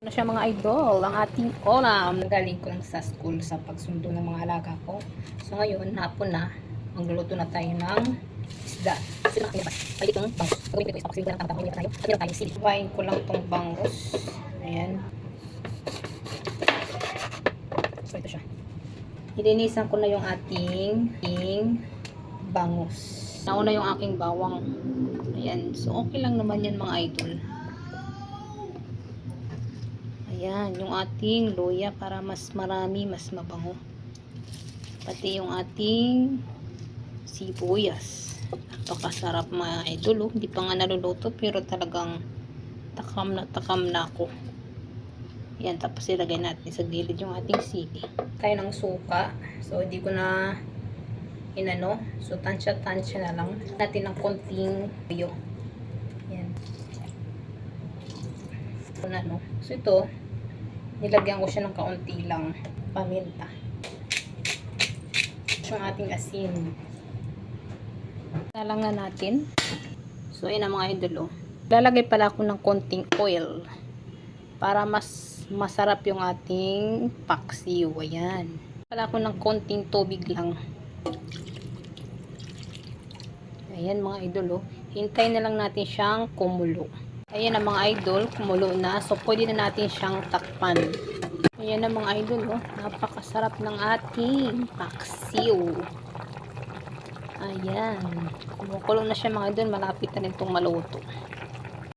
Na siya mga idol, ang ating ulam. Galing ko lang sa school sa pagsundo ng mga alaga ko. So ngayon, hapon na, magluluto na tayo ng isda. Kasi nakakilipas. Palitong bangus. Gawin ko ito, kasi lang tayo. At meron tayong sili. Kuhain ko lang tong bangus. Ayan. So ito siya. Ilinisan ko na yung ating bangus. Nauna yung aking bawang. Ayan. So okay lang naman yan mga idol. Ayan, yung ating luya para mas marami, mas mabango. Pati yung ating sibuyas. Napakasarap mga idol. Oh. Hindi pa nga naluluto pero talagang takam na ako. Ayan, tapos ilagay natin sa gilid yung ating sili. Tayo ng suka. So, hindi ko na inano. So, tansya-tansya na lang. Natin ng konting tuyo. Ayan. So, ito, nilagyan ko siya ng kaunti lang paminta. Yung ating asin. Salang na natin. So, ayan ang mga idol. Oh. Lalagay pala ako ng konting oil para mas masarap yung ating paksiw. Ayan. Pala ako ng konting tubig lang. Ayan mga idol. Oh. Hintayin na lang natin siyang kumulo. Ayan ang mga idol, kumulo na. So, pwede na natin siyang takpan. Ayan ang mga idol, oh. Napakasarap ng ating paksiw. Ayan. Kumukulong na siya mga idol. Malapit na rin itong maluto.